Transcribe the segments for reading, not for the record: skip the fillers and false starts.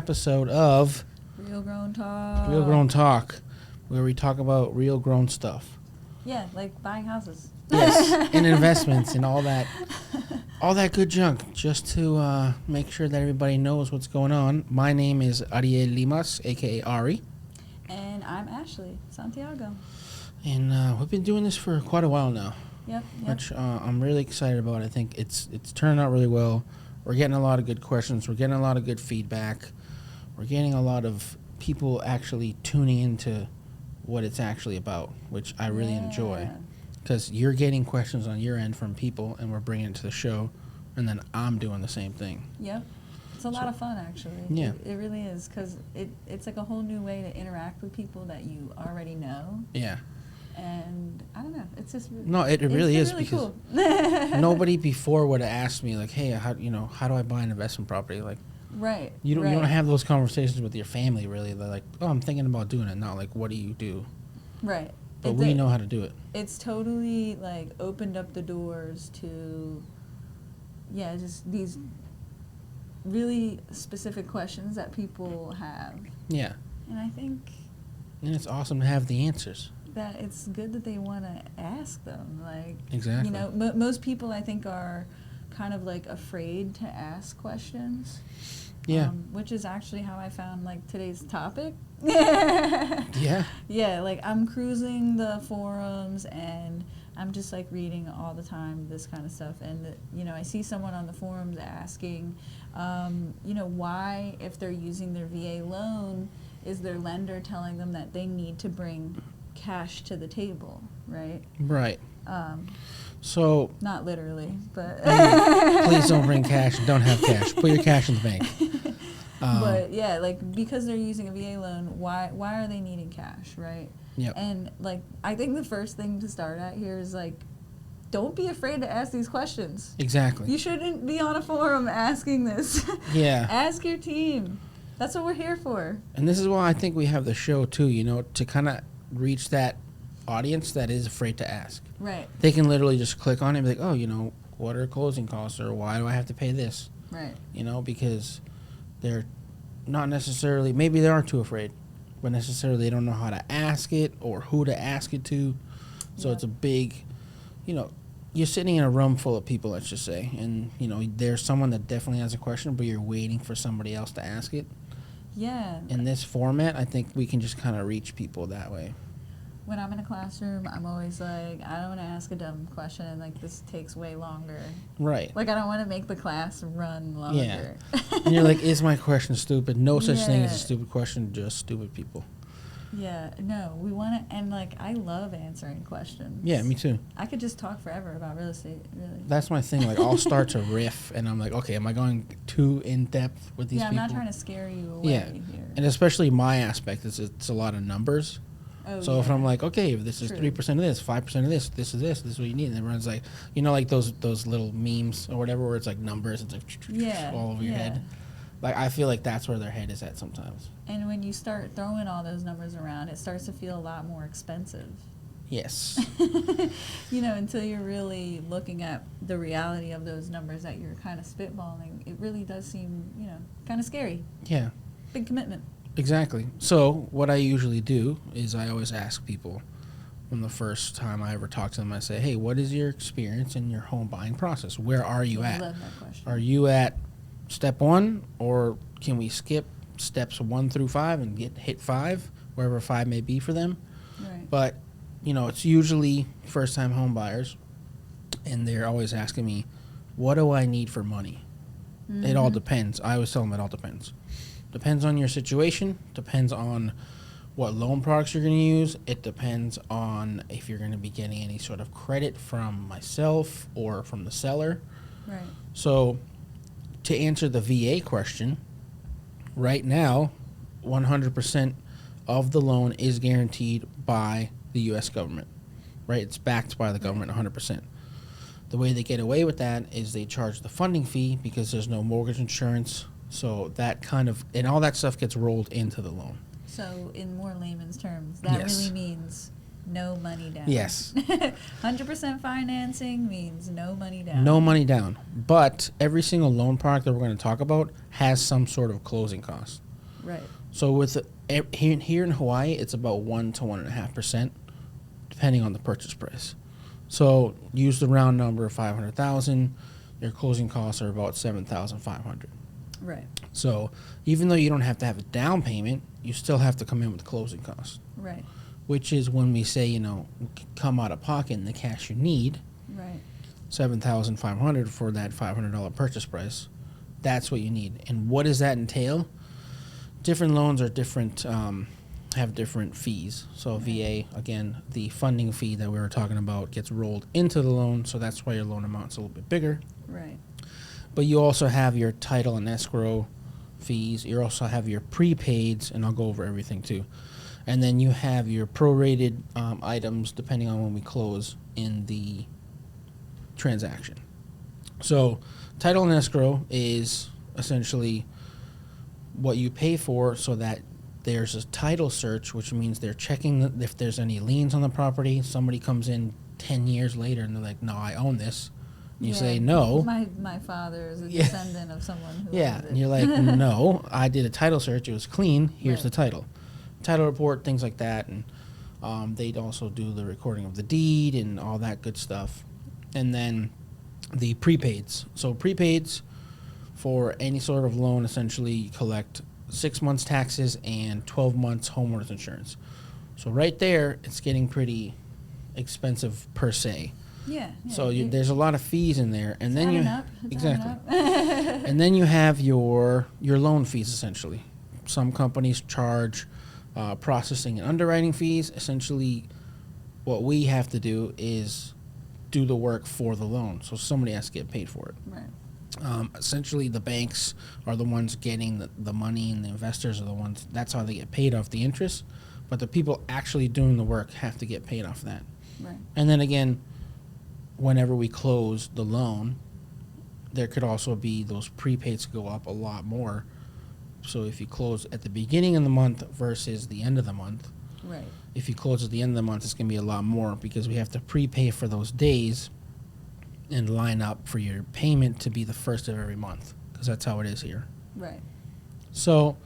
episode of Real Grown Talk. Real Grown Talk, where we talk about real grown stuff. Yeah, like buying houses. Yes, and investments and all that good junk, just to make sure that everybody knows what's going on. My name is Ari Limas, a.k.a. Ari. And I'm Ashley Santiago. And we've been doing this for quite a while now. Yep. Which I'm really excited about. I think it's turning out really well. We're getting a lot of good questions. We're getting a lot of good feedback. We're getting a lot of people actually tuning into what it's actually about, which I really enjoy. Because you're getting questions on your end from people, and we're bringing it to the show, and then I'm doing the same thing. Yep. It's a lot of fun, actually. Yeah. It really is, because it's like a whole new way to interact with people that you already know. Yeah. And I don't know, it's just No, it really is, really because cool. nobody before would have asked me, like, hey, how do I buy an investment property? Like, right. you don't have those conversations with your family, really. They're like, oh, I'm thinking about doing it. Not like, what do you do? Right. But we know how to do it. It's totally like opened up the doors to, just these really specific questions that people have. Yeah. And I think. And it's awesome to have the answers. That it's good that they want to ask them. Like, exactly. Most people I think are kind of like afraid to ask questions. Yeah. Which is actually how I found like today's topic. Yeah. Yeah, like I'm cruising the forums and I'm just like reading all the time this kind of stuff, and I see someone on the forums asking, why, if they're using their VA loan, is their lender telling them that they need to bring cash to the table, right? Right. So not literally, but please don't bring cash. Don't have cash. Put your cash in the bank. But yeah, like because they're using a VA loan, why are they needing cash, right? Yep. And like I think the first thing to start at here is like, don't be afraid to ask these questions. Exactly. You shouldn't be on a forum asking this. Yeah. Ask your team. That's what we're here for. And this is why I think we have the show too. To kind of reach that audience that is afraid to ask. Right. They can literally just click on it and be like, oh, what are closing costs, or why do I have to pay this? Right. Because they're not necessarily, maybe they are too afraid, but necessarily they don't know how to ask it or who to ask it to. So It's a big, you're sitting in a room full of people, let's just say, and, there's someone that definitely has a question, but you're waiting for somebody else to ask it. Yeah. In this format, I think we can just kind of reach people that way. When I'm in a classroom, I'm always like, I don't want to ask a dumb question and like this takes way longer. Right. Like I don't want to make the class run longer. Yeah. And you're like, is my question stupid? No such thing as a stupid question, just stupid people. Yeah. No, we want to, and like I love answering questions. Yeah, me too. I could just talk forever about real estate, really. That's my thing. Like I'll start to riff and I'm like, okay, am I going too in depth with these people? Yeah, I'm not trying to scare you away here. And especially my aspect is it's a lot of numbers. Oh, so if I'm like, okay, if this is 3% of this, 5% of this, this is what you need. And everyone's like, like those little memes or whatever where it's like numbers, it's like all over your head. Like I feel like that's where their head is at sometimes. And when you start throwing all those numbers around, it starts to feel a lot more expensive. Yes. Until you're really looking at the reality of those numbers that you're kind of spitballing, it really does seem, kind of scary. Yeah. Big commitment. Exactly. So what I usually do is I always ask people from the first time I ever talk to them, I say, hey, what is your experience in your home buying process? Where are you at? I love that question. Are you at step 1, or can we skip steps 1 through 5 and hit 5, wherever 5 may be for them? Right. But, it's usually first-time home buyers, and they're always asking me, what do I need for money? Mm-hmm. It all depends. I always tell them it all depends. Depends on your situation, depends on what loan products you're going to use. It depends on if you're going to be getting any sort of credit from myself or from the seller. Right. So to answer the VA question, right now, 100% of the loan is guaranteed by the U.S. government, right? It's backed by the government 100%. The way they get away with that is they charge the funding fee because there's no mortgage insurance. So that kind of, and all that stuff gets rolled into the loan. So in more layman's terms, that really means no money down. Yes. 100% financing means no money down. No money down. But every single loan product that we're going to talk about has some sort of closing cost. Right. So with here in Hawaii, it's about 1 to 1.5%, depending on the purchase price. So use the round number of 500,000. Your closing costs are about 7,500. Right. So even though you don't have to have a down payment, you still have to come in with closing costs. Right. Which is when we say, come out of pocket in the cash you need, Right. 7,500 for that $500 purchase price. That's what you need. And what does that entail? Different loans are different, have different fees. So VA, again, the funding fee that we were talking about gets rolled into the loan, so that's why your loan amount's a little bit bigger. Right. But you also have your title and escrow fees. You also have your prepaids, and I'll go over everything too. And then you have your prorated items depending on when we close in the transaction. So title and escrow is essentially what you pay for so that there's a title search, which means they're checking if there's any liens on the property. Somebody comes in 10 years later and they're like, no, I own this. You say no. My father is a descendant of someone who Yeah, owned it. and you're like, no, I did a title search. It was clean. Here's the title report, things like that. And they'd also do the recording of the deed and all that good stuff. And then the prepaids. So prepaids for any sort of loan, essentially you collect 6 months taxes and 12 months homeowners insurance. So right there, it's getting pretty expensive per se. Yeah. So there's a lot of fees in there, and then exactly, up. and then you have your loan fees essentially. Some companies charge processing and underwriting fees. Essentially, what we have to do is do the work for the loan, so somebody has to get paid for it. Right. Essentially, the banks are the ones getting the money, and the investors are the ones. That's how they get paid off the interest. But the people actually doing the work have to get paid off that. Right. And then again, whenever we close the loan, there could also be those prepaids go up a lot more. So if you close at the beginning of the month versus the end of the month, Right. if you close at the end of the month, it's going to be a lot more because we have to prepay for those days and line up for your payment to be the first of every month because that's how it is here. Right. So,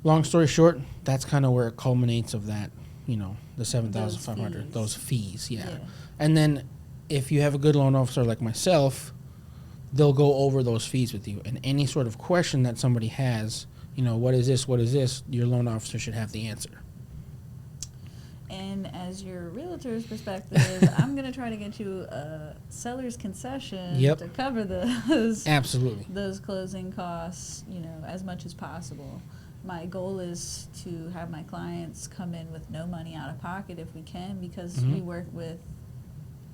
long story short, that's kind of where it culminates of that, the 7,500, those fees, yeah. And then if you have a good loan officer like myself, they'll go over those fees with you. And any sort of question that somebody has, what is this, your loan officer should have the answer. And as your realtor's perspective, I'm going to try to get you a seller's concession to cover Absolutely. those closing costs, as much as possible. My goal is to have my clients come in with no money out of pocket if we can, because we work with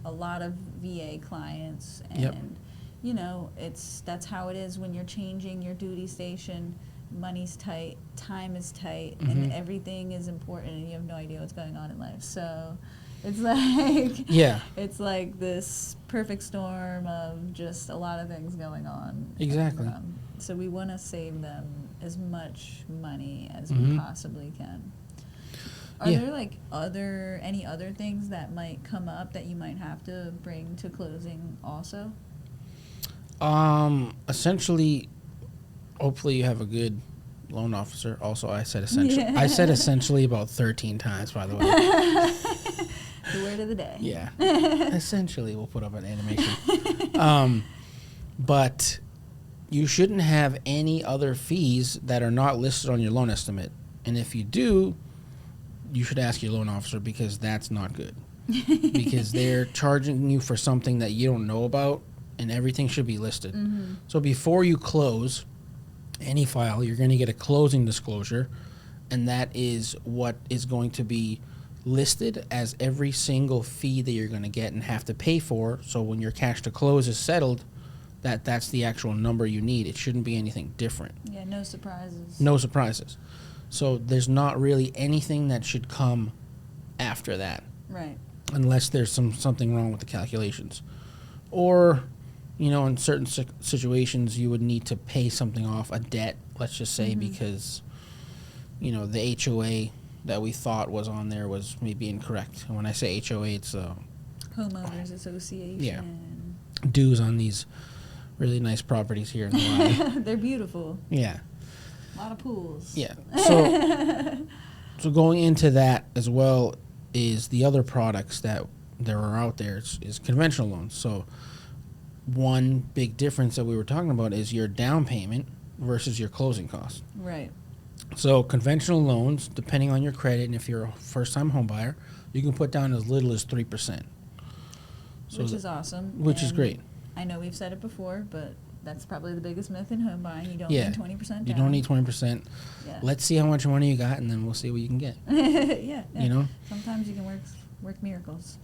a lot of VA clients, and that's how it is when you're changing your duty station. Money's tight, time is tight, and everything is important, and you have no idea what's going on in life. So it's like it's like this perfect storm of just a lot of things going on. Exactly. And, so we want to save them as much money as we possibly can. Are there any other things that might come up that you might have to bring to closing also? Essentially, hopefully you have a good loan officer. Also, I said essentially. I said essentially about 13 times, by the way. The word of the day. Yeah. Essentially, we'll put up an animation. But you shouldn't have any other fees that are not listed on your loan estimate. And if you do, you should ask your loan officer, because that's not good. Because they're charging you for something that you don't know about, and everything should be listed. So before you close any file, you're going to get a closing disclosure, and that is what is going to be listed as every single fee that you're going to get and have to pay for. So when your cash to close is settled, that's the actual number you need. It shouldn't be anything different. Yeah, no surprises. No surprises. So there's not really anything that should come after that. Right. Unless there's something wrong with the calculations. Or, in certain situations, you would need to pay something off, a debt, let's just say, because, the HOA that we thought was on there was maybe incorrect. And when I say HOA, it's Homeowners Association. Yeah. Dues on these really nice properties here in Hawaii. They're beautiful. Yeah. A lot of pools. Yeah. So going into that as well is the other products that there are out there is conventional loans. So one big difference that we were talking about is your down payment versus your closing costs. Right. So conventional loans, depending on your credit, and if you're a first-time home buyer, you can put down as little as 3%. So Which is awesome. Which is And great. I know we've said it before, but that's probably the biggest myth in home buying. You don't Yeah. need 20% down. You don't need 20%. Yeah. Let's see how much money you got, and then we'll see what you can get. yeah. You know? Sometimes you can work miracles.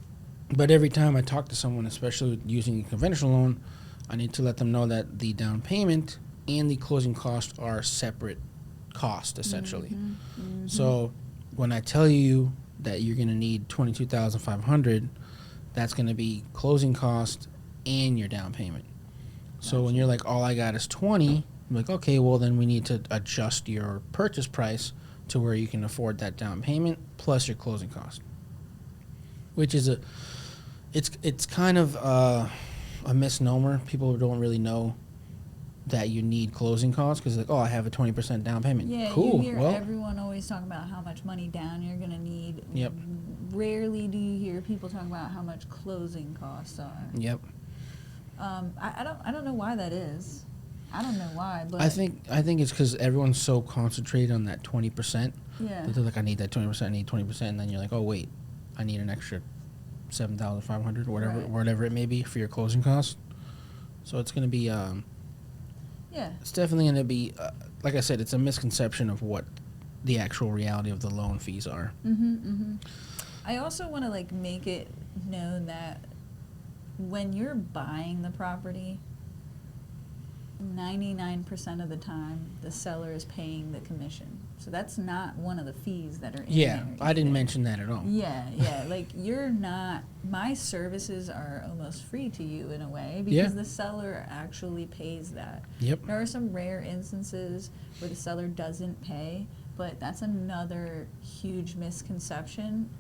But every time I talk to someone, especially using a conventional loan, I need to let them know that the down payment and the closing cost are separate costs, essentially. So when I tell you that you're going to need $22,500, that's going to be closing cost and your down payment. So when you're like, all I got is 20, I'm like, okay, well then we need to adjust your purchase price to where you can afford that down payment plus your closing cost, which is it's kind of a misnomer. People don't really know that you need closing costs because like, oh, I have a 20% down payment. Yeah, Cool. you hear Well, everyone always talking about how much money down you're going to need. Yep. Rarely do you hear people talk about how much closing costs are. Yep. I don't know why that is. I don't know why, but I think it's because everyone's so concentrated on that 20%. yeah. That they're like, I need that 20%, I need 20%, and then you're like, oh wait, I need an extra 7,500 or whatever, Right. whatever it may be for your closing costs. So it's gonna be, Yeah. it's definitely gonna be, like I said, it's a misconception of what the actual reality of the loan fees are. I also want to like make it known that when you're buying the property, 99% of the time the seller is paying the commission. So that's not one of the fees that are in Yeah, there. I didn't either. mention that at all. Yeah, like you're not, my services are almost free to you in a way because Yeah. the seller actually pays that. Yep. There are some rare instances where the seller doesn't pay, but that's another huge misconception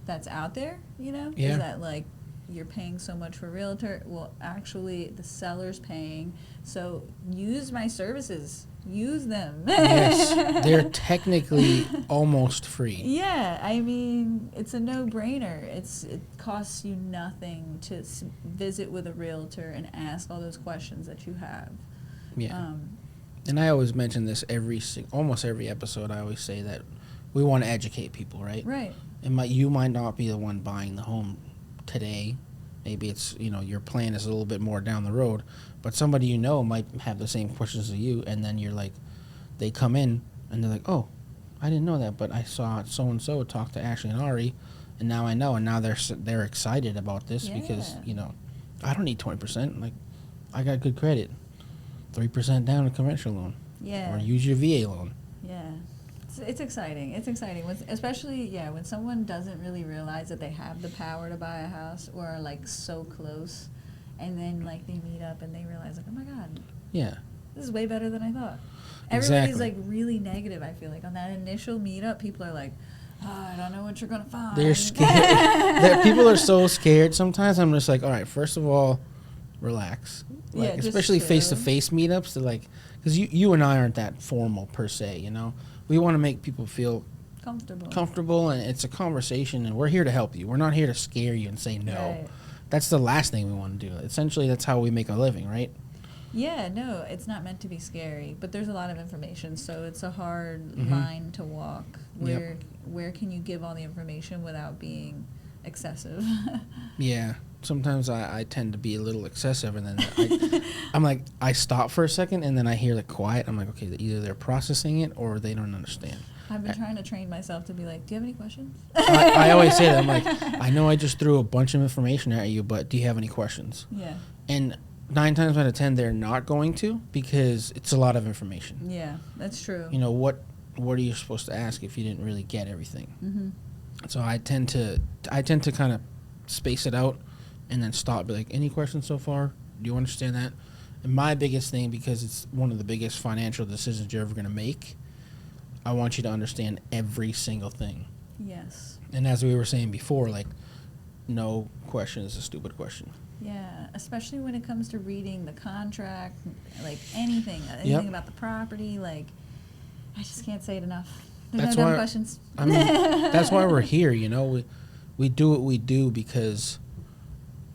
that's out there, you know, Yeah. is that like you're paying so much for a realtor. Well, actually the seller's paying. So use my services. Use them. Yes, they're technically almost free. Yeah, I mean, it's a no-brainer. It costs you nothing to visit with a realtor and ask all those questions that you have. Yeah. And I always mention this almost every episode. I always say that we want to educate people, right? Right. You might not be the one buying the home today. Maybe it's, your plan is a little bit more down the road, but somebody you know might have the same questions as you, and then you're like, they come in and they're like, oh, I didn't know that, but I saw so and so talk to Ashley and Ari, and now I know, and now they're excited about this because I don't need 20%. Like, I got good credit, 3% down a conventional loan, Yeah. or use your VA loan. Yeah. It's exciting. It's exciting, especially when someone doesn't really realize that they have the power to buy a house or are like so close, and then like they meet up and they realize like, oh my God, Yeah. this is way better than I thought. Everybody's Exactly. like really negative. I feel like on that initial meetup, people are like, oh, I don't know what you're gonna find. They're scared. People are so scared. Sometimes I'm just like, all right, first of all, relax. Like, just especially chill. face-to-face meetups. They're like, because you and I aren't that formal per se. We want to make people feel comfortable, and it's a conversation, and we're here to help you. We're not here to scare you and say no. Right. That's the last thing we want to do. Essentially, that's how we make a living, right? Yeah, no, it's not meant to be scary, but there's a lot of information, so it's a hard line to walk. Where can you give all the information without being excessive? Yeah. Sometimes I tend to be a little excessive, and then I'm like, I stop for a second, and then I hear the quiet. I'm like, okay, either they're processing it or they don't understand. I've been trying to train myself to be like, do you have any questions? I always say that. I'm like, I know I just threw a bunch of information at you, but do you have any questions? Yeah. And 9 times out of 10, they're not going to, because it's a lot of information. Yeah, that's true. What are you supposed to ask if you didn't really get everything? So I tend to kind of space it out and then stop. Be like, any questions so far? Do you understand that? And my biggest thing, because it's one of the biggest financial decisions you're ever going to make, I want you to understand every single thing. Yes. And as we were saying before, like, no question is a stupid question. Yeah, especially when it comes to reading the contract, like anything Yep. about the property, like I just can't say it enough. That's There's no why- dumb questions. I mean, that's why we're here, you know. We do what we do because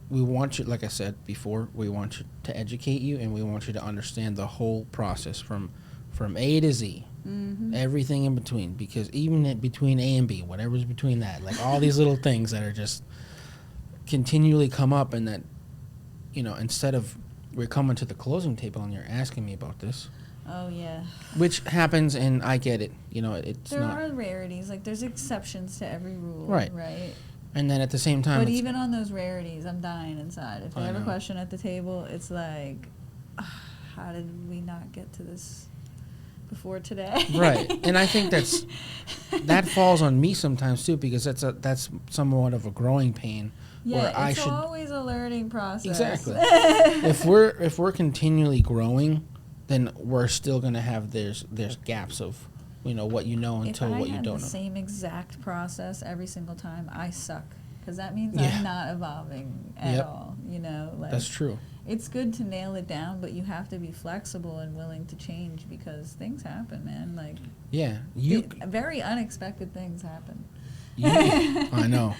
we want you, like I said before, we want you to educate you, and we want you to understand the whole process from A to Z, everything in between. Because even between A and B, whatever's between that, like all these little things that are just continually come up, and that, you know, instead of we're coming to the closing table and you're asking me about this, Oh, yeah. which happens, and I get it. You know, it's There not. are rarities. Like, there's exceptions to every rule. Right. Right? And then at the same time, But it's, even on those rarities, I'm dying inside. If they I have a know. question at the table, it's like, how did we not get to this before today? right. And I think that falls on me sometimes too, because that's somewhat of a growing pain. Yeah, where I it's should always a learning process. exactly. if we're continually growing, then we're still gonna have there's gaps of, you know, what you know until what you If I had don't the know. same exact process every single time, I suck. Because that means Yeah. I'm not evolving at Yep. all. You know, like That's true. it's good to nail it down, but you have to be flexible and willing to change because things happen, man. Like Yeah, very unexpected things happen. I know.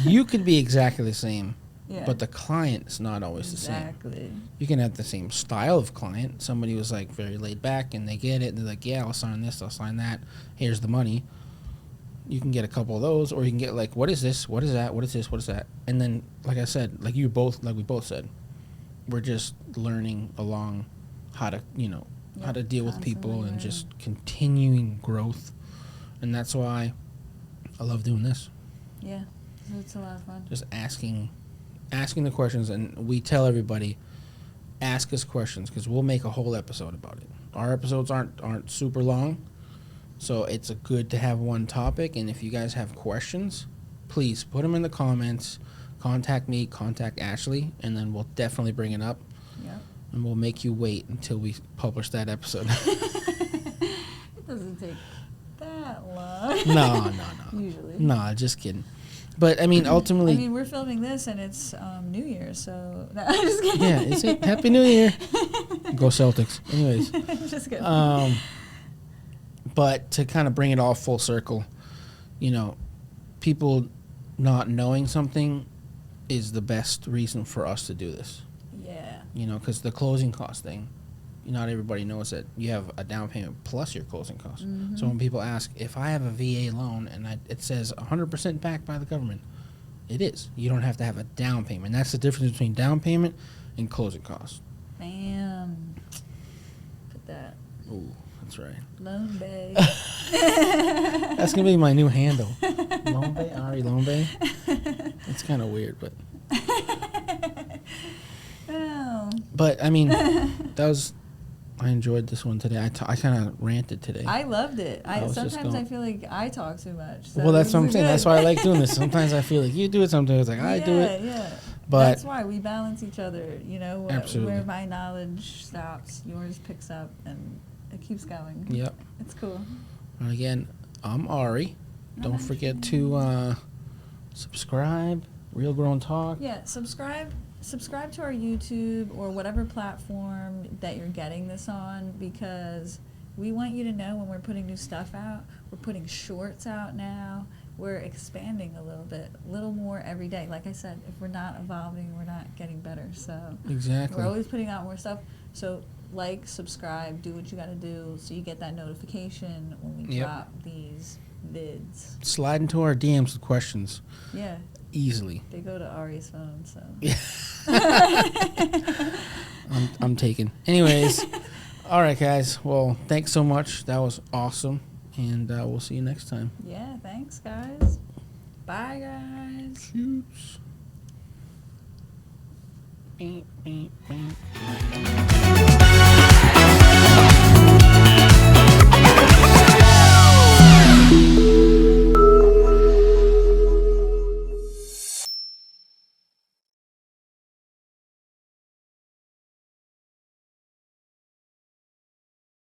You could be exactly the same, Yeah. but the client's not always the same. Exactly. You can have the same style of client. Somebody was like very laid back and they get it. They're like, yeah, I'll sign this, I'll sign that. Here's the money. You can get a couple of those, or you can get like, what is this? What is that? What is this? What is that? And then, like I said, like we both said, we're just learning along how to, you know, how Yep, to deal with people constantly and just continuing growth. And that's why I love doing this. Yeah. It's a lot of fun. Just asking the questions, and we tell everybody, ask us questions, because we'll make a whole episode about it. Our episodes aren't super long, so it's a good to have one topic. And if you guys have questions, please put them in the comments. Contact me, contact Ashley, and then we'll definitely bring it up. Yep. And we'll make you wait until we publish that episode. It doesn't take that long. No. Usually. No, just kidding. But I mean, ultimately, I mean, we're filming this and it's New Year's, so no, I'm just kidding. yeah, it's it. Happy New Year. Go Celtics. Anyways. Just kidding. But to kind of bring it all full circle, you know, people not knowing something is the best reason for us to do this. Yeah. You know, because the closing cost thing, not everybody knows that you have a down payment plus your closing costs. So when people ask, if I have a VA loan and it says 100% backed by the government, it is. You don't have to have a down payment. That's the difference between down payment and closing costs. Bam. Put that. Ooh, that's right. Loan Bay. That's going to be my new handle. Loan Bay, Ari Loan Bay. It's kind of weird, but... Oh. But, I mean, I enjoyed this one today. I kind of ranted today. I loved it. I was just Sometimes going- I feel like I talk too much. So well, that's this what I'm is saying. good. That's why I like doing this. Sometimes I feel like you do it. Sometimes like I do it. Yeah. But That's why we balance each other. You know, Absolutely. where my knowledge stops, yours picks up, and it keeps going. Yep. It's cool. And again, I'm Ari. Don't forget to subscribe. Real Grown Talk. Yeah, subscribe to our YouTube or whatever platform that you're getting this on, because we want you to know when we're putting new stuff out. We're putting shorts out now. We're expanding a little more every day. Like I said, if we're not evolving, we're not getting better. So Exactly. we're always putting out more stuff. So like, subscribe, do what you got to do so you get that notification when we Yep. drop these vids. Slide into our DMs with questions Yeah, easily. they go to Ari's phone, so. I'm taken. Anyways, all right, guys. Well, thanks so much. That was awesome, and we'll see you next time. Yeah, thanks, guys. Bye, guys. Shoots.